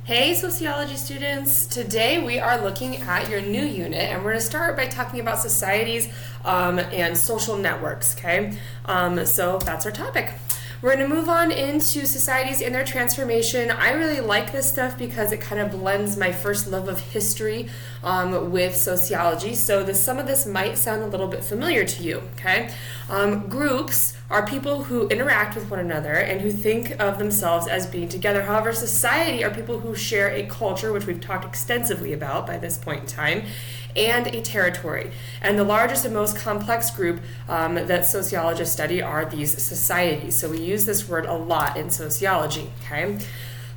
Hey sociology students, today we are looking at your new unit and we're going to start by talking about societies and social networks, okay? So that's our topic. We're going to move on into societies and their transformation. I really like this stuff because it kind of blends my first love of history with sociology. So some of this might sound a little bit familiar to you, okay? Groups are people who interact with one another and who think of themselves as being together. However, society are people who share a culture, which we've talked extensively about by this point in time, and a territory. And the largest and most complex group that sociologists study are these societies. So we use this word a lot in sociology, okay?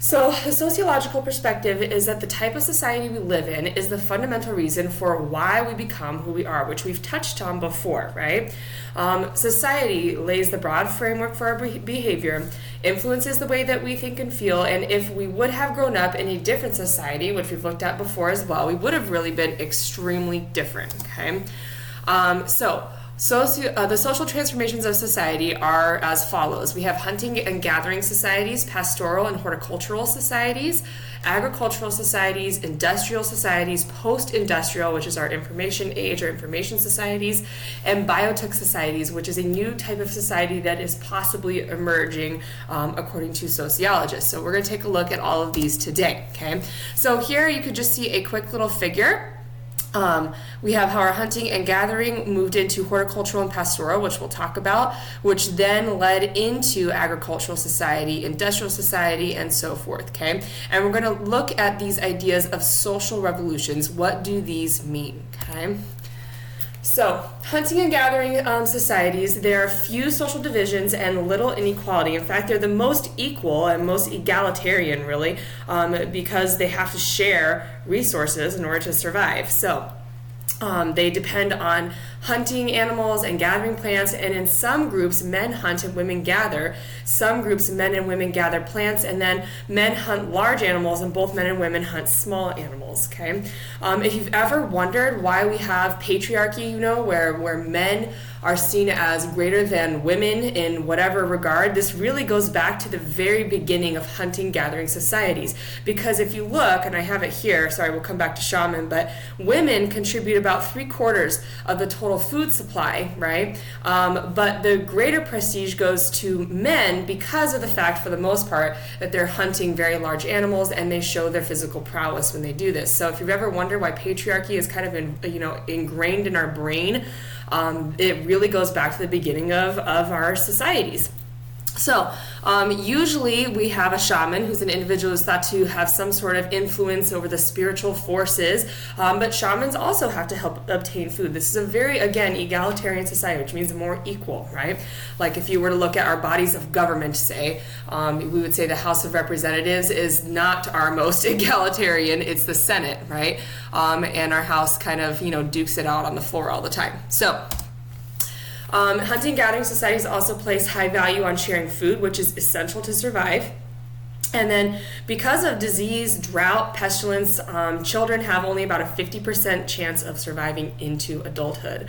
So the sociological perspective is that the type of society we live in is the fundamental reason for why we become who we are, which we've touched on before, right? Society lays the broad framework for our behavior, influences the way that we think and feel, and if we would have grown up in a different society, which we've looked at before as well, we would have really been extremely different, okay? The social transformations of society are as follows. We have hunting and gathering societies, pastoral and horticultural societies, agricultural societies, industrial societies, post-industrial, which is our information age or information societies, and biotech societies, which is a new type of society that is possibly emerging according to sociologists. So we're going to take a look at all of these today, okay? So here you could just see a quick little figure. We have how our hunting and gathering moved into horticultural and pastoral, which we'll talk about, which then led into agricultural society, industrial society, and so forth, okay? And we're going to look at these ideas of social revolutions. What do these mean, okay? So, hunting and gathering societies, there are few social divisions and little inequality. In fact, they're the most equal and most egalitarian, really, because they have to share resources in order to survive. So, they depend on hunting animals and gathering plants, and in some groups, men hunt and women gather. Some groups, men and women gather plants, and then men hunt large animals, and both men and women hunt small animals, okay? If you've ever wondered why we have patriarchy, where men are seen as greater than women in whatever regard, this really goes back to the very beginning of hunting gathering societies. Because if you look, and I have it here, sorry, we'll come back to shaman, but women contribute about 3/4 of the total food supply, right? But the greater prestige goes to men because of the fact, for the most part, that they're hunting very large animals and they show their physical prowess when they do this. So if you've ever wondered why patriarchy is kind of ingrained in our brain, it really goes back to the beginning of our societies. So, usually we have a shaman who's an individual who's thought to have some sort of influence over the spiritual forces, but shamans also have to help obtain food. This is a very, again, egalitarian society, which means more equal, right? Like if you were to look at our bodies of government, say, we would say the House of Representatives is not our most egalitarian, it's the Senate, right? And our House kind of, dukes it out on the floor all the time. So, hunting gathering societies also place high value on sharing food, which is essential to survive. And then because of disease, drought, pestilence, children have only about a 50% chance of surviving into adulthood.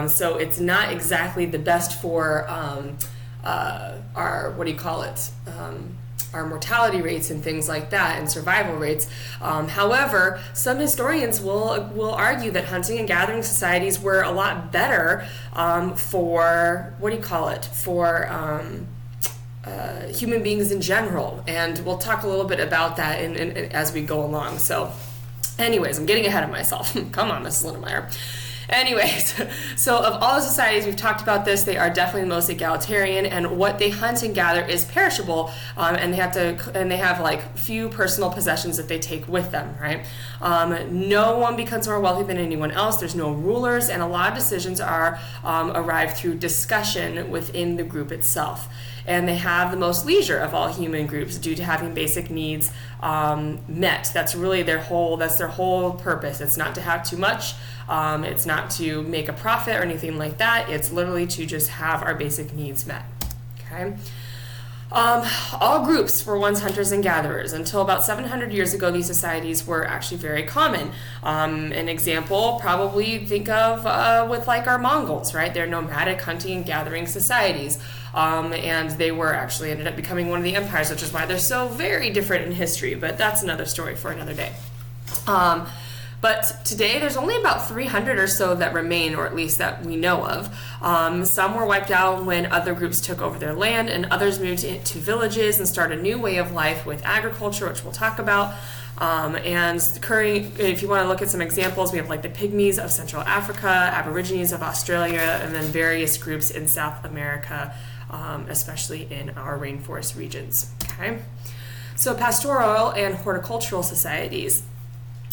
So it's not exactly the best for our mortality rates and things like that, and survival rates. However, some historians will argue that hunting and gathering societies were a lot better for human beings in general, and we'll talk a little bit about that as we go along. So, anyways, I'm getting ahead of myself. Come on, Mrs. Lindemeyer. Anyways, so of all the societies, we've talked about this, they are definitely the most egalitarian, and what they hunt and gather is perishable, and they have like few personal possessions that they take with them, right? No one becomes more wealthy than anyone else. There's no rulers, and a lot of decisions are arrived through discussion within the group itself. And they have the most leisure of all human groups due to having basic needs met. That's really their whole purpose. It's not to have too much. It's not to make a profit or anything like that. It's literally to just have our basic needs met. Okay. All groups were once hunters and gatherers. Until about 700 years ago, these societies were actually very common. An example, probably think of with like our Mongols, right? They're nomadic hunting and gathering societies. And they were actually ended up becoming one of the empires, which is why they're so very different in history. But that's another story for another day. But today, there's only about 300 or so that remain, or at least that we know of. Some were wiped out when other groups took over their land, and others moved into villages and started a new way of life with agriculture, which we'll talk about. And if you want to look at some examples, we have like the Pygmies of Central Africa, Aborigines of Australia, and then various groups in South America, especially in our rainforest regions. Okay, so pastoral and horticultural societies.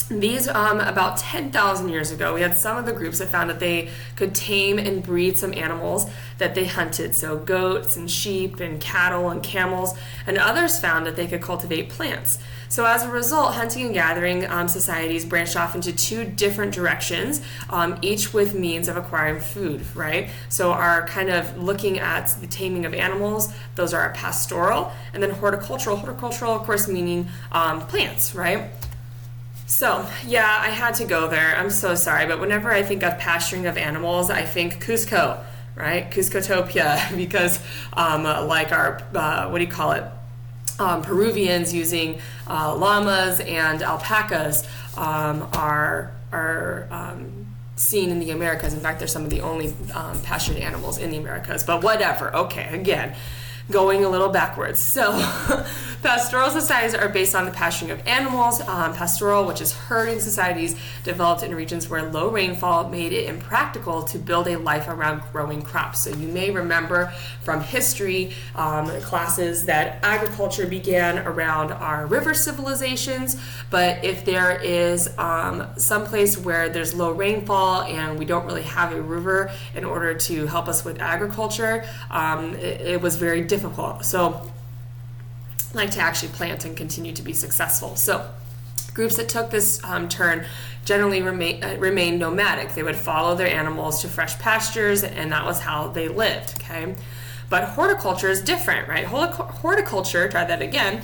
These, about 10,000 years ago, we had some of the groups that found that they could tame and breed some animals that they hunted, so goats and sheep and cattle and camels, and others found that they could cultivate plants. So as a result, hunting and gathering societies branched off into two different directions, each with means of acquiring food, right? So our kind of looking at the taming of animals, those are our pastoral, and then horticultural, of course, meaning plants, right? So, yeah, I had to go there. I'm so sorry, but whenever I think of pasturing of animals, I think Cusco, right? Cuscotopia, because like our, Peruvians using llamas and alpacas are seen in the Americas. In fact, they're some of the only pastured animals in the Americas, but whatever. Okay, again, going a little backwards. So pastoral societies are based on the pasturing of animals. Pastoral, which is herding societies, developed in regions where low rainfall made it impractical to build a life around growing crops. So you may remember from history classes that agriculture began around our river civilizations, but if there is some place where there's low rainfall and we don't really have a river in order to help us with agriculture, it was very difficult. So like to actually plant and continue to be successful. So groups that took this turn generally remained nomadic. They would follow their animals to fresh pastures, and that was how they lived, okay? But horticulture is different, right? Horticulture, try that again,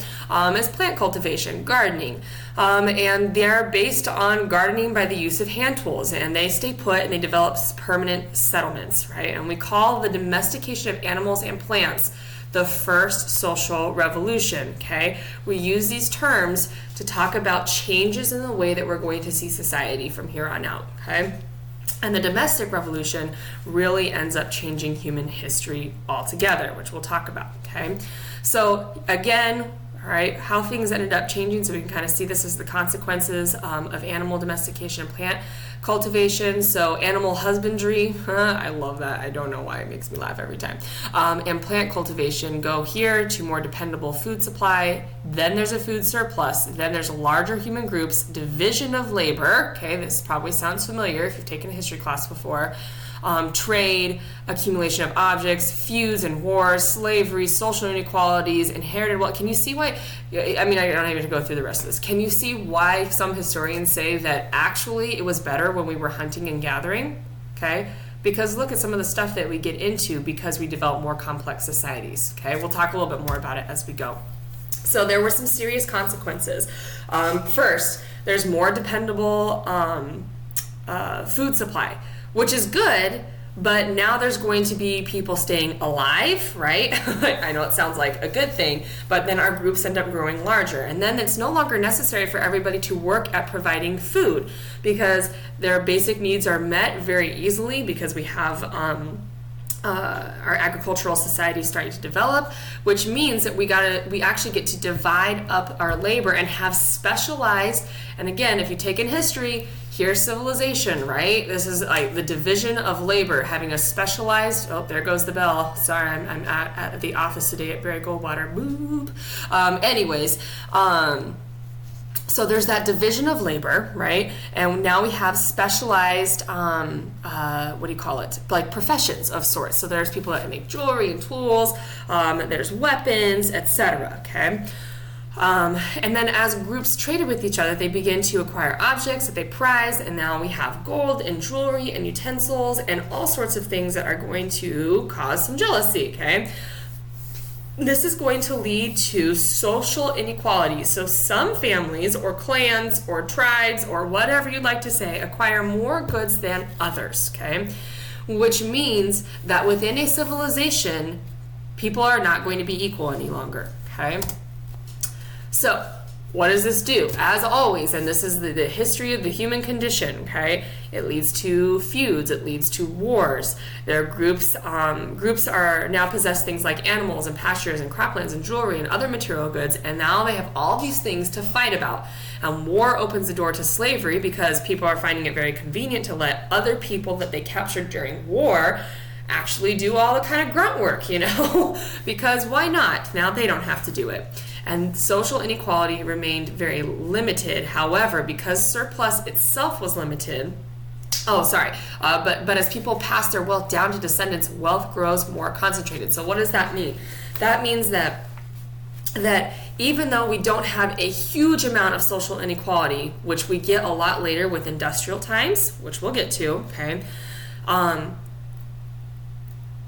is plant cultivation, gardening. And they're based on gardening by the use of hand tools, and they stay put and they develop permanent settlements, right? And we call the domestication of animals and plants the first social revolution, okay? We use these terms to talk about changes in the way that we're going to see society from here on out, okay? And the domestic revolution really ends up changing human history altogether, which we'll talk about, okay? So again, all right, how things ended up changing, so we can kind of see this as the consequences of animal domestication and plant cultivation. So animal husbandry, I love that. I don't know why, it makes me laugh every time. And plant cultivation go here to more dependable food supply. Then there's a food surplus. Then there's larger human groups, division of labor. Okay, this probably sounds familiar if you've taken a history class before. Trade, accumulation of objects, feuds and wars, slavery, social inequalities, inherited wealth. Can you see why? I mean, I don't even have to go through the rest of this. Can you see why some historians say that actually it was better when we were hunting and gathering? Okay, because look at some of the stuff that we get into because we develop more complex societies. Okay, we'll talk a little bit more about it as we go. So there were some serious consequences. First, there's more dependable food supply, which is good, but now there's going to be people staying alive, right? I know it sounds like a good thing, but then our groups end up growing larger. And then it's no longer necessary for everybody to work at providing food because their basic needs are met very easily because we have our agricultural society starting to develop, which means that we actually get to divide up our labor and have specialized, and again, if you take in history, here's civilization, right? This is like the division of labor, having a specialized, oh, there goes the bell. Sorry, I'm at the office today at Barry Goldwater. Boop. So there's that division of labor, right? And now we have specialized, like professions of sorts. So there's people that make jewelry and tools, there's weapons, etc., okay? And then as groups traded with each other, they begin to acquire objects that they prize, and now we have gold and jewelry and utensils and all sorts of things that are going to cause some jealousy, okay? this is going to lead to social inequality. So some families or clans or tribes or whatever you'd like to say acquire more goods than others, okay? Which means that within a civilization, people are not going to be equal any longer, okay? So what does this do? As always, and this is the history of the human condition, okay? It leads to feuds, it leads to wars. There are groups are now possess things like animals and pastures and croplands and jewelry and other material goods, and now they have all these things to fight about. And war opens the door to slavery because people are finding it very convenient to let other people that they captured during war actually do all the kind of grunt work, you know? Because why not? Now they don't have to do it. And social inequality remained very limited. However, because surplus itself was limited, but as people pass their wealth down to descendants, wealth grows more concentrated. So what does that mean? That means that even though we don't have a huge amount of social inequality, which we get a lot later with industrial times, which we'll get to, okay,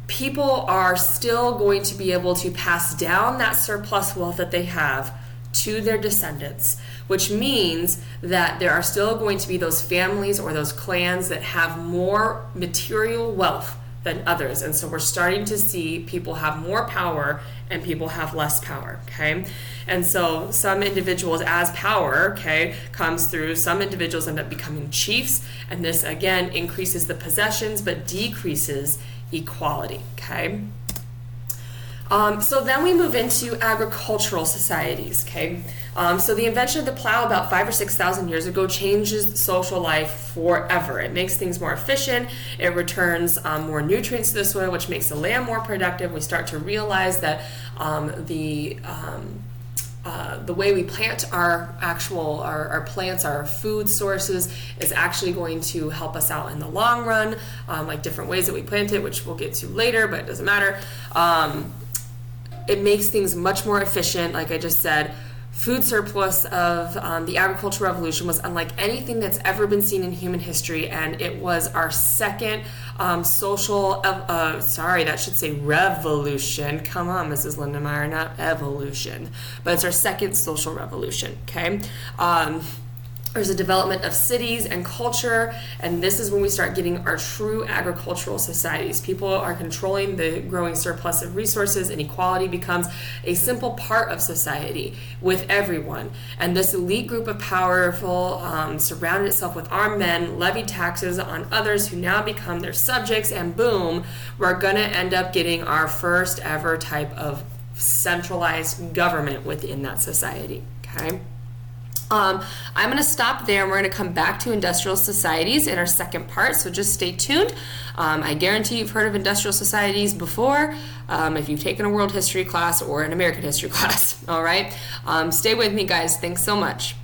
people are still going to be able to pass down that surplus wealth that they have to their descendants, which means that there are still going to be those families or those clans that have more material wealth than others. And so we're starting to see people have more power and people have less power, okay? And so some individuals, as power, okay, comes through, some individuals end up becoming chiefs, and this again increases the possessions but decreases equality, okay? So then we move into agricultural societies, okay? So the invention of the plow about 5,000 or 6,000 years ago changes social life forever. It makes things more efficient. It returns more nutrients to the soil, which makes the land more productive. We start to realize that the way we plant our plants, our food sources, is actually going to help us out in the long run, like different ways that we plant it, which we'll get to later, but it doesn't matter. It makes things much more efficient. Like I just said, food surplus of the agricultural revolution was unlike anything that's ever been seen in human history, and it was our second revolution. Come on, Mrs. Lindenmeyer, not evolution, but it's our second social revolution, okay? There's a development of cities and culture, and this is when we start getting our true agricultural societies. People are controlling the growing surplus of resources, and equality becomes a simple part of society with everyone. And this elite group of powerful surrounded itself with armed men, levied taxes on others who now become their subjects, and boom, we're gonna end up getting our first ever type of centralized government within that society, okay? I'm going to stop there, and we're going to come back to industrial societies in our second part, so just stay tuned. I guarantee you've heard of industrial societies before, if you've taken a world history class or an American history class, all right? Stay with me, guys. Thanks so much.